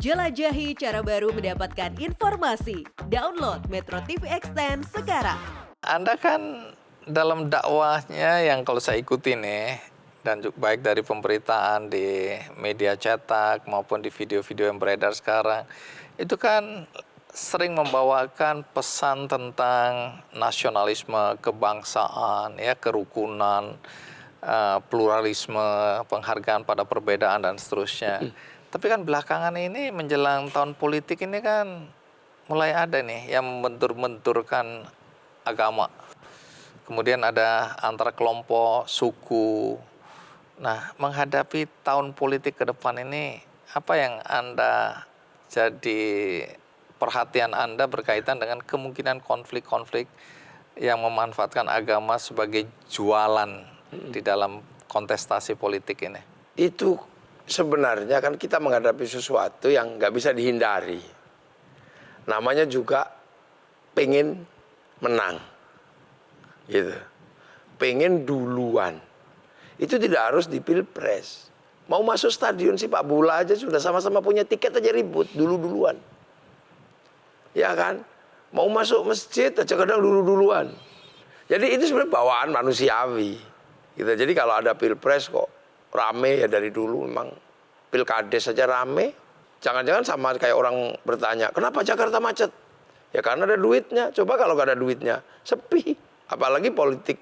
Jelajahi cara baru mendapatkan informasi. Download Metro TV Extend sekarang. Anda kan dalam dakwahnya yang kalau saya ikuti nih, dan baik dari pemberitaan di media cetak maupun di video-video yang beredar sekarang, itu kan sering membawakan pesan tentang nasionalisme, kebangsaan, ya, kerukunan, pluralisme, penghargaan pada perbedaan dan seterusnya. Tapi kan belakangan ini menjelang tahun politik ini kan mulai ada nih yang membentur-benturkan agama. Kemudian ada antara kelompok, suku. Nah, menghadapi tahun politik ke depan ini, apa yang Anda jadi perhatian Anda berkaitan dengan kemungkinan konflik-konflik yang memanfaatkan agama sebagai jualan di dalam kontestasi politik ini? Itu sebenarnya kan kita menghadapi sesuatu yang nggak bisa dihindari. Namanya juga pengen menang, gitu. Pengen duluan. Itu tidak harus di pilpres. Mau masuk stadion sepak bola aja sudah sama-sama punya tiket aja ribut dulu-duluan. Ya kan? Mau masuk masjid aja kadang dulu-duluan. Jadi itu sebenarnya bawaan manusiawi. Gitu. Jadi kalau ada pilpres kok rame ya dari dulu memang pilkades saja rame. Jangan-jangan sama kayak orang bertanya, kenapa Jakarta macet? Ya karena ada duitnya. Coba kalau gak ada duitnya, sepi. Apalagi politik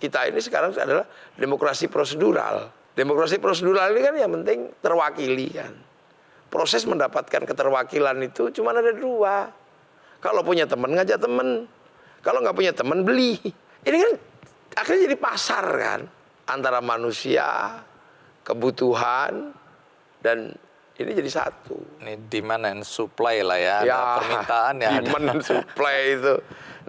kita ini sekarang adalah demokrasi prosedural. Demokrasi prosedural ini kan yang penting terwakili kan. Proses mendapatkan keterwakilan itu cuma ada dua. Kalau punya teman ngajak teman. Kalau nggak punya teman beli. Ini kan akhirnya jadi pasar kan. Antara manusia, kebutuhan, dan ini jadi satu. Ini demand and supply lah ya, Ya, ada permintaan ya. demand dan supply itu.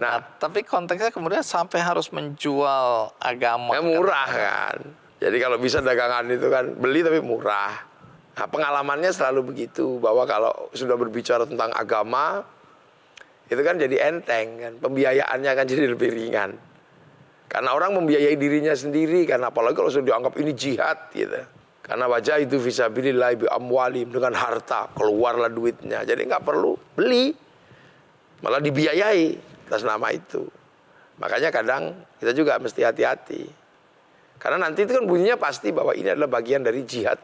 Nah, tapi konteksnya kemudian sampai harus menjual agama. Ya murah kan. Jadi kalau bisa dagangan itu kan beli tapi murah. Nah, pengalamannya selalu begitu, bahwa kalau sudah berbicara tentang agama, itu kan jadi enteng kan. Pembiayaannya kan jadi lebih ringan. Karena orang membiayai dirinya sendiri, karena apalagi kalau sudah dianggap ini jihad gitu. Karena wajah itu fisabilillah bi amwalim, dengan harta keluarlah duitnya. Jadi nggak perlu beli, malah dibiayai atas nama itu. Makanya kadang kita juga mesti hati-hati. Karena nanti itu kan bunyinya pasti bahwa ini adalah bagian dari jihad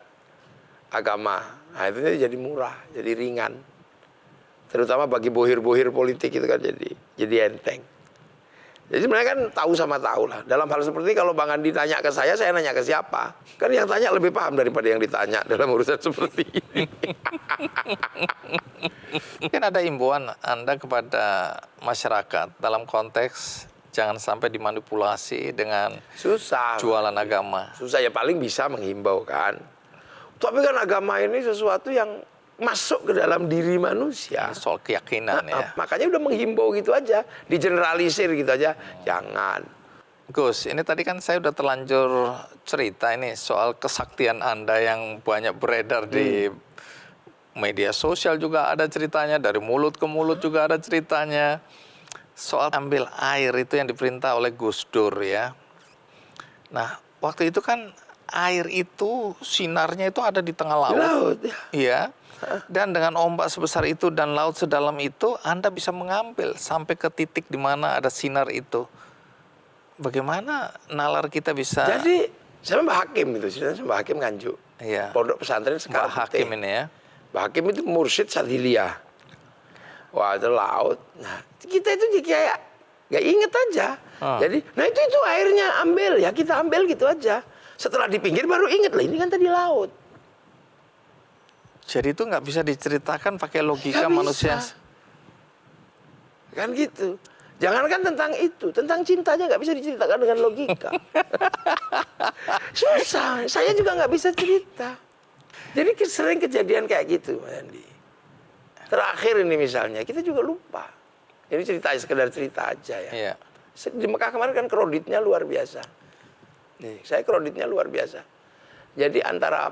agama. Nah itu jadi murah, jadi ringan. Terutama bagi bohir-bohir politik itu kan jadi enteng. Jadi sebenarnya kan tahu sama tahu lah. Dalam hal seperti ini kalau Bang Andi tanya ke saya nanya ke siapa? Kan yang tanya lebih paham daripada yang ditanya dalam urusan seperti ini. Mungkin ada imbauan Anda kepada masyarakat dalam konteks jangan sampai dimanipulasi dengan Susah. jualan agama. Susah ya, paling bisa menghimbau kan. Tapi kan agama ini sesuatu yang masuk ke dalam diri manusia. Soal keyakinan ya. Makanya udah menghimbau gitu aja, digeneralisir gitu aja, jangan. Gus, ini tadi kan saya udah terlanjur cerita ini soal kesaktian Anda yang banyak beredar di media sosial, juga ada ceritanya, dari mulut ke mulut juga ada ceritanya. Soal ambil air itu yang diperintah oleh Gus Dur ya. Nah, waktu itu kan air itu sinarnya itu ada di tengah laut. Laut ya. Iya. Dan dengan ombak sebesar itu dan laut sedalam itu, Anda bisa mengambil sampai ke titik di mana ada sinar itu. Bagaimana nalar kita bisa? Jadi saya Mbak Hakim itu, Mbak Hakim Nganjuk. Iya. Pondok pesantren sekarang. Mbak Hakim ini ya. Mbak Hakim itu mursyid Sadiliyah. Wah itu laut. Nah kita itu kayak nggak inget aja. Jadi, nah itu airnya ambil ya, kita ambil gitu aja. Setelah di pinggir baru inget lah, ini kan tadi laut. Jadi itu nggak bisa diceritakan pakai logika Nggak manusia. bisa. Kan gitu. Jangankan tentang itu, tentang cintanya nggak bisa diceritakan dengan logika. Susah, saya juga nggak bisa cerita. Jadi sering kejadian kayak gitu, Mas Andi. Terakhir ini misalnya, kita juga lupa. Ini ceritanya sekedar cerita aja ya. Iya. Di Mekah kemarin kan kreditnya luar biasa. Nih, saya kreditnya luar biasa. Jadi antara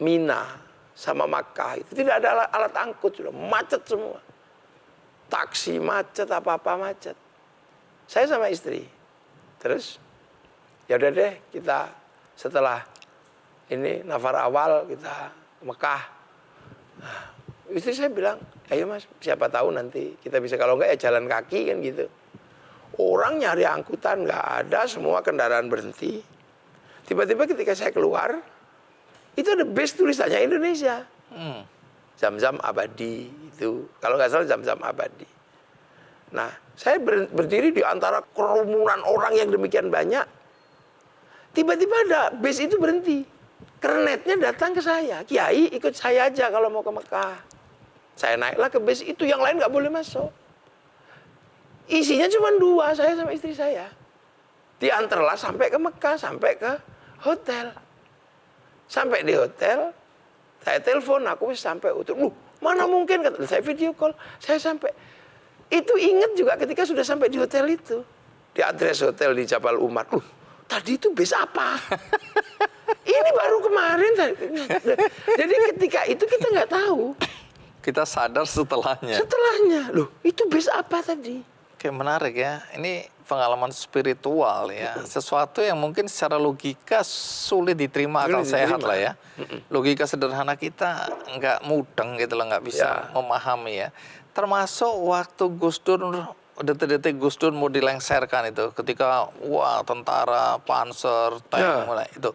Mina sama Makkah itu tidak ada alat angkut, sudah macet semua. Taksi macet, apa-apa macet. Saya sama istri. Terus ya udah deh, kita setelah ini nafar awal kita ke Mekah. Nah, Istri saya bilang, ayo mas, siapa tahu nanti kita bisa, kalau enggak ya jalan kaki kan gitu. Orang nyari angkutan nggak ada, semua kendaraan berhenti. Tiba-tiba ketika saya keluar, itu ada bus tulisannya Indonesia. Zam-Zam Abadi itu, kalau nggak salah Zam-Zam Abadi. Nah, saya berdiri di antara kerumunan orang yang demikian banyak. Tiba-tiba ada bus itu berhenti. Kernetnya datang ke saya, Kiai ikut saya aja kalau mau ke Mekah. Saya naiklah ke bus itu, yang lain nggak boleh masuk. Isinya cuma 2, saya sama istri saya. Diantarlah sampai ke Mekah, sampai ke hotel. Sampai di hotel, saya telepon, aku sampai hotel. Mana mungkin, kata saya video call, saya sampai. Itu ingat juga ketika sudah sampai di hotel itu. Di address hotel di Jabal Umar. Tadi itu bis apa? Ini baru kemarin. Jadi ketika itu kita nggak tahu. Kita sadar setelahnya. Setelahnya, itu bis apa tadi? Oke, menarik ya. Ini pengalaman spiritual ya. Sesuatu yang mungkin secara logika sulit diterima akal sehat lah ya. Logika sederhana kita nggak mudeng gitu loh, nggak bisa memahami ya. Termasuk waktu Gus Dur, detik-detik Gus Dur mau dilengserkan itu. Ketika, wah tentara, panser, tank mulai itu.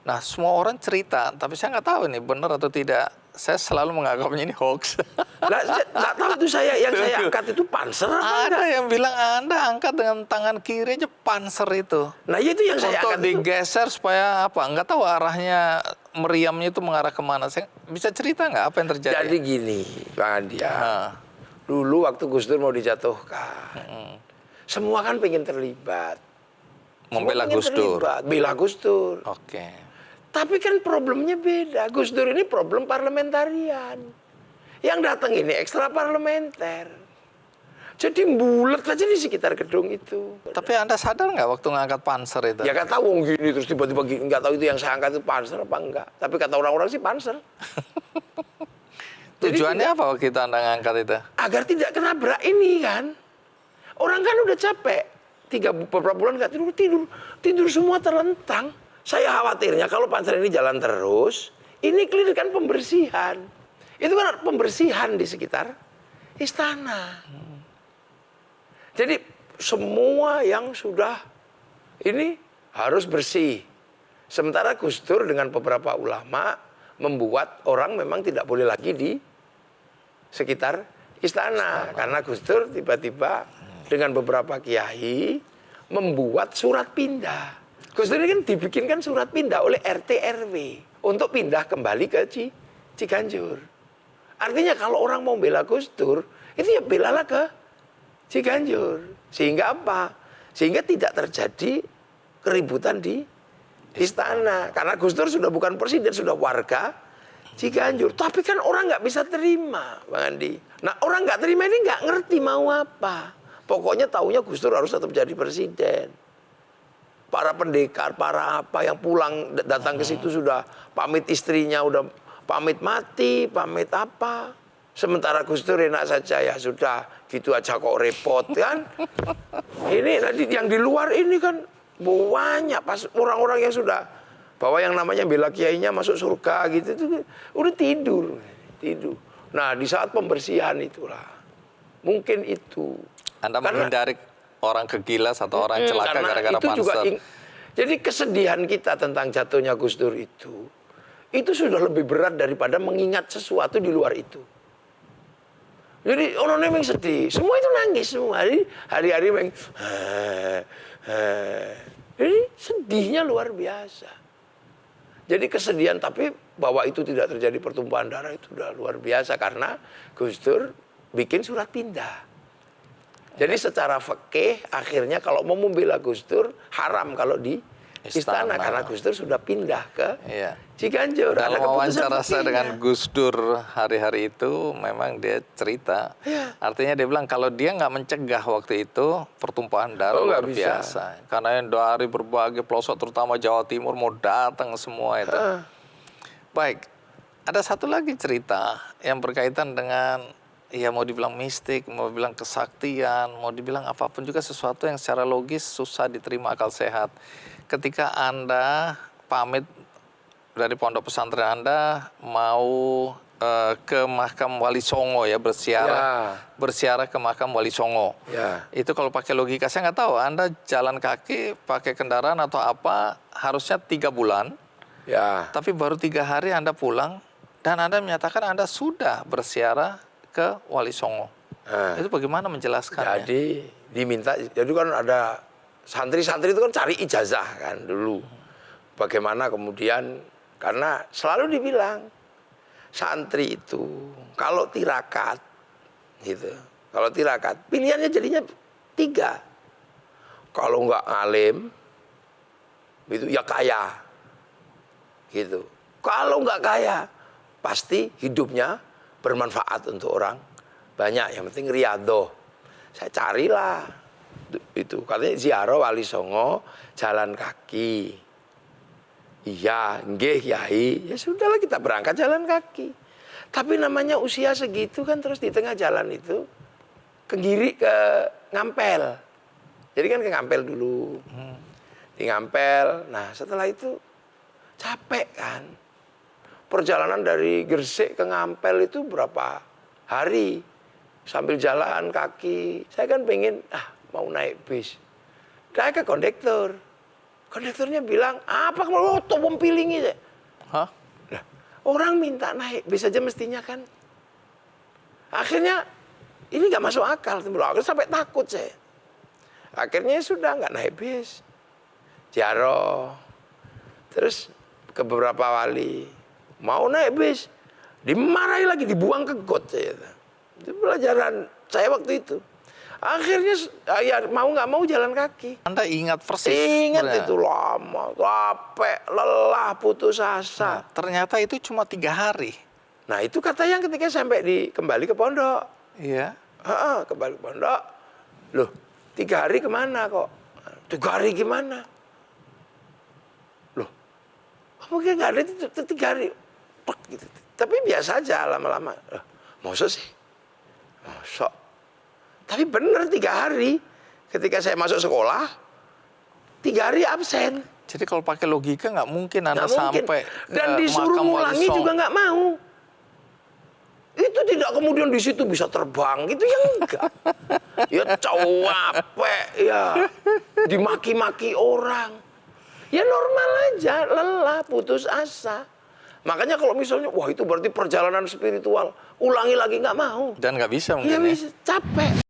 Nah, semua orang cerita, tapi saya nggak tahu ini benar atau tidak. Saya selalu menganggapnya ini hoax. Nggak tahu tuh saya, yang saya angkat itu panser apa Ada yang bilang Anda angkat dengan tangan kiri aja panser itu. Nah itu yang saya Untuk angkat digeser supaya apa? Nggak tahu arahnya, meriamnya itu mengarah kemana. Saya bisa cerita nggak apa yang terjadi? Jadi gini, Bang Andi ya. Dulu waktu Gus Dur mau dijatuhkan, semua kan pengen terlibat. Membela Gus Dur. Bela Gus Dur. Oke. Tapi kan problemnya beda. Gus Dur ini problem parlementarian. Yang datang ini ekstra parlementer. Jadi bulat aja di sekitar gedung itu. Tapi Anda sadar nggak waktu ngangkat panser itu? Ya nggak tahu gini terus tiba-tiba gini, nggak tahu itu yang saya angkat itu panser apa enggak. Tapi kata orang-orang sih panser. Tujuannya apa waktu itu Anda ngangkat itu? Agar tidak kenabrak ini kan. Orang kan udah capek. Beberapa bulan nggak tidur semua terlentang. Saya khawatirnya kalau panser ini jalan terus, ini clear kan pembersihan. Itu kan pembersihan di sekitar istana. Jadi semua yang sudah ini harus bersih. Sementara Gus Dur dengan beberapa ulama membuat orang memang tidak boleh lagi di sekitar istana. Karena Gus Dur tiba-tiba dengan beberapa kiai membuat surat pindah. Gus Dur ini kan dibikinkan surat pindah oleh RT RW untuk pindah kembali ke Ciganjur. Artinya kalau orang mau bela Gus Dur, itu ya belalah ke Ciganjur. Sehingga apa? Sehingga tidak terjadi keributan di istana. Karena Gus Dur sudah bukan presiden, sudah warga Ciganjur. Tapi kan orang nggak bisa terima, Bang Andi. Nah orang nggak terima ini nggak ngerti mau apa. Pokoknya taunya Gus Dur harus tetap jadi presiden. Para pendekar, para apa yang pulang datang ke situ sudah pamit istrinya, udah pamit mati, pamit apa. Sementara Gus Dur enak saja, ya sudah gitu aja kok repot kan. Ini nanti yang di luar ini kan banyak pas orang-orang yang sudah bahwa yang namanya bela kiainya masuk surga gitu itu udah tidur. Nah di saat pembersihan itulah mungkin itu. Anda menghindari orang kegilas atau orang celaka gara-gara panser. Jadi kesedihan kita tentang jatuhnya Gus Dur itu sudah lebih berat daripada mengingat sesuatu di luar itu. Jadi orang memang sedih, semua itu nangis semua. Hari-hari memang jadi sedihnya luar biasa. Jadi kesedihan, tapi bahwa itu tidak terjadi pertumpahan darah itu sudah luar biasa karena Gus Dur bikin surat pindah. Jadi secara fikih akhirnya kalau mau membela Gus Dur haram kalau di istana karena Gus Dur sudah pindah ke Ciganjur. Dalam wawancara saya dengan Gus Dur hari-hari itu memang dia cerita. Artinya dia bilang kalau dia nggak mencegah waktu itu pertumpahan darah luar biasa. Karena yang dari berbagai pelosok terutama Jawa Timur mau datang semua itu. Baik, ada satu lagi cerita yang berkaitan dengan ya mau dibilang mistik, mau dibilang kesaktian, mau dibilang apapun juga sesuatu yang secara logis susah diterima akal sehat. Ketika Anda pamit dari pondok pesantren Anda mau ke makam Wali Songo ya, bersiara ke makam Wali Songo. Ya. Itu kalau pakai logika saya nggak tahu. Anda jalan kaki pakai kendaraan atau apa harusnya 3 bulan, Ya. tapi baru 3 hari Anda pulang dan Anda menyatakan Anda sudah bersiara ke Wali Songo. Nah, Itu bagaimana menjelaskannya? jadi diminta, jadi kan ada santri-santri itu kan cari ijazah kan dulu. Bagaimana kemudian, karena selalu dibilang santri itu kalau tirakat gitu, kalau tirakat pilihannya jadinya 3. Kalau nggak ngalim itu ya kaya gitu. Kalau nggak kaya pasti hidupnya bermanfaat untuk orang banyak, yang penting riyadhah. Saya carilah itu, katanya ziarah Wali Songo jalan kaki. Iya, nggih Kiai. Ya sudahlah, kita berangkat jalan kaki. Tapi namanya usia segitu kan, terus di tengah jalan itu ke Giri, ke Ngampel. Jadi kan ke Ngampel dulu. Di Ngampel. Nah, setelah itu capek kan. Perjalanan dari Gresik ke Ngampel itu berapa hari? Sambil jalan kaki. Saya kan pengen mau naik bis. Naik ke kondektur. Kondekturnya bilang, apa kamu topom pilingi? Hah? Nah, orang minta naik bis aja mestinya kan. Akhirnya ini nggak masuk akal. Akhirnya sampai takut saya. Akhirnya sudah nggak naik bis. Ziarah. Terus ke beberapa wali. Mau naik bis. Dimarahi lagi, dibuang ke got saya. Itu pelajaran saya waktu itu. Akhirnya ya mau nggak mau jalan kaki. Anda ingat persis? Ingat sebenarnya? itu lama, capek, lelah, putus asa. Nah, ternyata itu cuma 3 hari. Nah itu kata yang ketika sampai kembali ke pondok. Iya. Kembali ke pondok. Loh, 3 hari kemana kok? 3 hari gimana? Loh, mungkin nggak ada itu 3 hari. Gitu. Tapi biasa aja lama-lama. Masa sih? Masa? Tapi benar 3 hari. Ketika saya masuk sekolah, 3 hari absen. Jadi kalau pakai logika nggak mungkin Anda Nggak mungkin. sampai Dan ke disuruh makam Wali ngulangi Songo. juga nggak mau. Itu tidak kemudian di situ bisa terbang, itu yang enggak. Ya capek, ya dimaki-maki orang. Ya normal aja, lelah, putus asa. Makanya kalau misalnya, wah itu berarti perjalanan spiritual, ulangi lagi nggak mau. Dan nggak bisa Ya mungkin ya. bisa, capek.